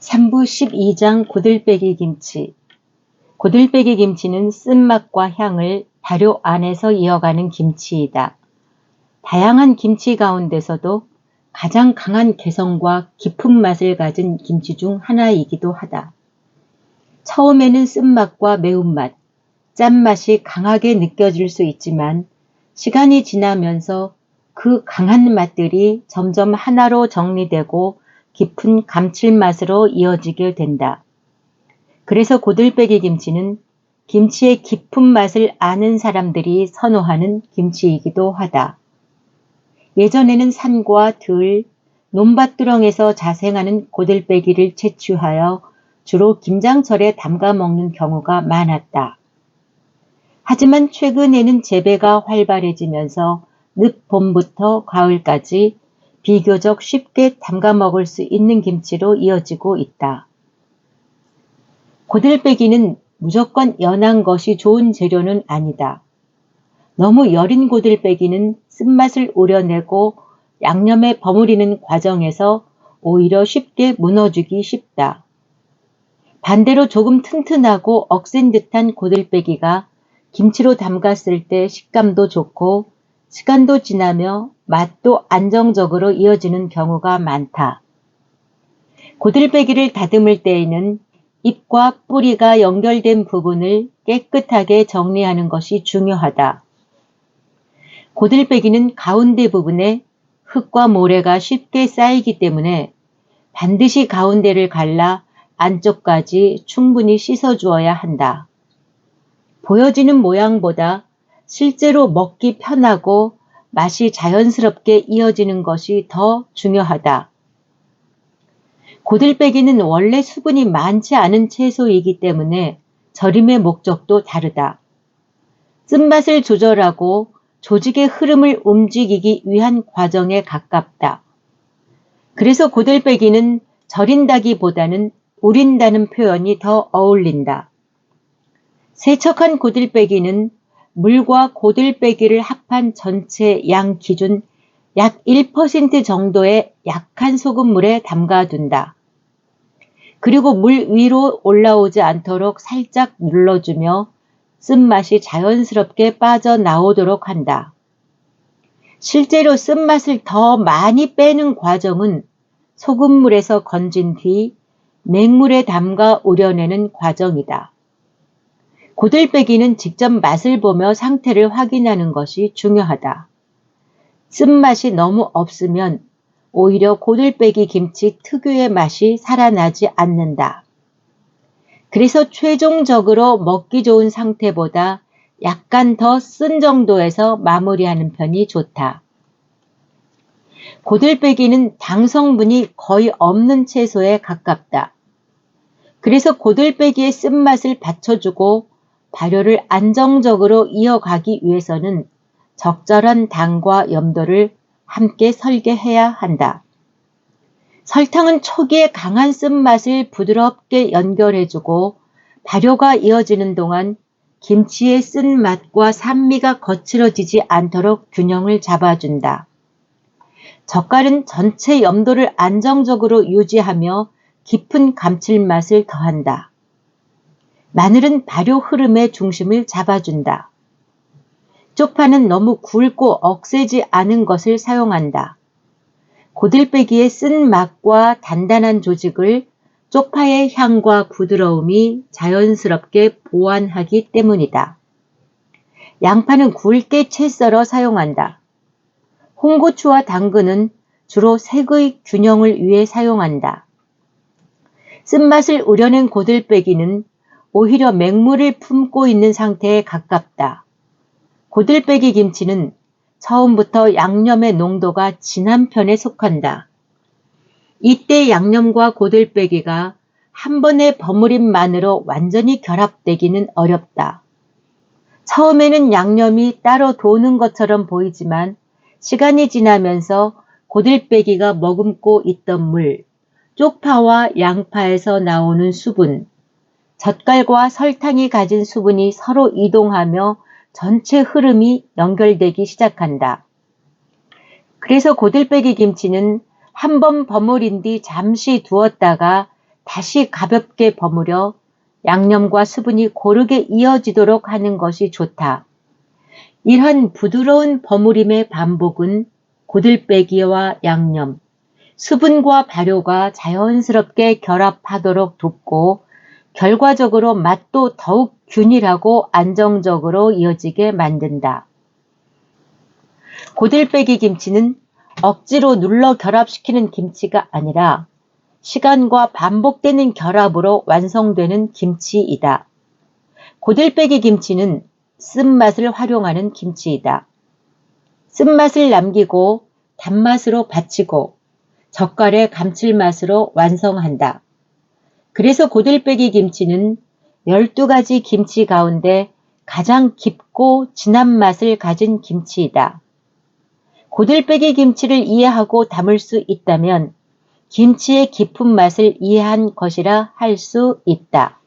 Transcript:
3부 12장 고들빼기 김치. 고들빼기 김치는 쓴맛과 향을 발효 안에서 이어가는 김치이다. 다양한 김치 가운데서도 가장 강한 개성과 깊은 맛을 가진 김치 중 하나이기도 하다. 처음에는 쓴맛과 매운맛, 짠맛이 강하게 느껴질 수 있지만 시간이 지나면서 그 강한 맛들이 점점 하나로 정리되고 깊은 감칠맛으로 이어지게 된다. 그래서 고들빼기 김치는 김치의 깊은 맛을 아는 사람들이 선호하는 김치이기도 하다. 예전에는 산과 들, 논밭두렁에서 자생하는 고들빼기를 채취하여 주로 김장철에 담가 먹는 경우가 많았다. 하지만 최근에는 재배가 활발해지면서 늦봄부터 가을까지 비교적 쉽게 담가 먹을 수 있는 김치로 이어지고 있다. 고들빼기는 무조건 연한 것이 좋은 재료는 아니다. 너무 여린 고들빼기는 쓴맛을 우려내고 양념에 버무리는 과정에서 오히려 쉽게 무너지기 쉽다. 반대로 조금 튼튼하고 억센 듯한 고들빼기가 김치로 담갔을 때 식감도 좋고 시간도 지나며 맛도 안정적으로 이어지는 경우가 많다. 고들빼기를 다듬을 때에는 잎과 뿌리가 연결된 부분을 깨끗하게 정리하는 것이 중요하다. 고들빼기는 가운데 부분에 흙과 모래가 쉽게 쌓이기 때문에 반드시 가운데를 갈라 안쪽까지 충분히 씻어주어야 한다. 보여지는 모양보다 실제로 먹기 편하고 맛이 자연스럽게 이어지는 것이 더 중요하다. 고들빼기는 원래 수분이 많지 않은 채소이기 때문에 절임의 목적도 다르다. 쓴맛을 조절하고 조직의 흐름을 움직이기 위한 과정에 가깝다. 그래서 고들빼기는 절인다기보다는 우린다는 표현이 더 어울린다. 세척한 고들빼기는 물과 고들빼기를 합한 전체 양 기준 약 1% 정도의 약한 소금물에 담가둔다. 그리고 물 위로 올라오지 않도록 살짝 눌러주며 쓴맛이 자연스럽게 빠져나오도록 한다. 실제로 쓴맛을 더 많이 빼는 과정은 소금물에서 건진 뒤 맹물에 담가 우려내는 과정이다. 고들빼기는 직접 맛을 보며 상태를 확인하는 것이 중요하다. 쓴맛이 너무 없으면 오히려 고들빼기 김치 특유의 맛이 살아나지 않는다. 그래서 최종적으로 먹기 좋은 상태보다 약간 더 쓴 정도에서 마무리하는 편이 좋다. 고들빼기는 당 성분이 거의 없는 채소에 가깝다. 그래서 고들빼기의 쓴맛을 받쳐주고 발효를 안정적으로 이어가기 위해서는 적절한 당과 염도를 함께 설계해야 한다. 설탕은 초기에 강한 쓴맛을 부드럽게 연결해주고 발효가 이어지는 동안 김치의 쓴맛과 산미가 거칠어지지 않도록 균형을 잡아준다. 젓갈은 전체 염도를 안정적으로 유지하며 깊은 감칠맛을 더한다. 마늘은 발효 흐름의 중심을 잡아준다. 쪽파는 너무 굵고 억세지 않은 것을 사용한다. 고들빼기의 쓴 맛과 단단한 조직을 쪽파의 향과 부드러움이 자연스럽게 보완하기 때문이다. 양파는 굵게 채 썰어 사용한다. 홍고추와 당근은 주로 색의 균형을 위해 사용한다. 쓴맛을 우려낸 고들빼기는 오히려 맹물을 품고 있는 상태에 가깝다. 고들빼기 김치는 처음부터 양념의 농도가 진한 편에 속한다. 이때 양념과 고들빼기가 한 번의 버무림만으로 완전히 결합되기는 어렵다. 처음에는 양념이 따로 도는 것처럼 보이지만 시간이 지나면서 고들빼기가 머금고 있던 물, 쪽파와 양파에서 나오는 수분, 젓갈과 설탕이 가진 수분이 서로 이동하며 전체 흐름이 연결되기 시작한다. 그래서 고들빼기 김치는 한 번 버무린 뒤 잠시 두었다가 다시 가볍게 버무려 양념과 수분이 고르게 이어지도록 하는 것이 좋다. 이러한 부드러운 버무림의 반복은 고들빼기와 양념, 수분과 발효가 자연스럽게 결합하도록 돕고 결과적으로 맛도 더욱 균일하고 안정적으로 이어지게 만든다. 고들빼기 김치는 억지로 눌러 결합시키는 김치가 아니라 시간과 반복되는 결합으로 완성되는 김치이다. 고들빼기 김치는 쓴맛을 활용하는 김치이다. 쓴맛을 남기고 단맛으로 바치고 젓갈의 감칠맛으로 완성한다. 그래서 고들빼기 김치는 12가지 김치 가운데 가장 깊고 진한 맛을 가진 김치이다. 고들빼기 김치를 이해하고 담을 수 있다면 김치의 깊은 맛을 이해한 것이라 할 수 있다.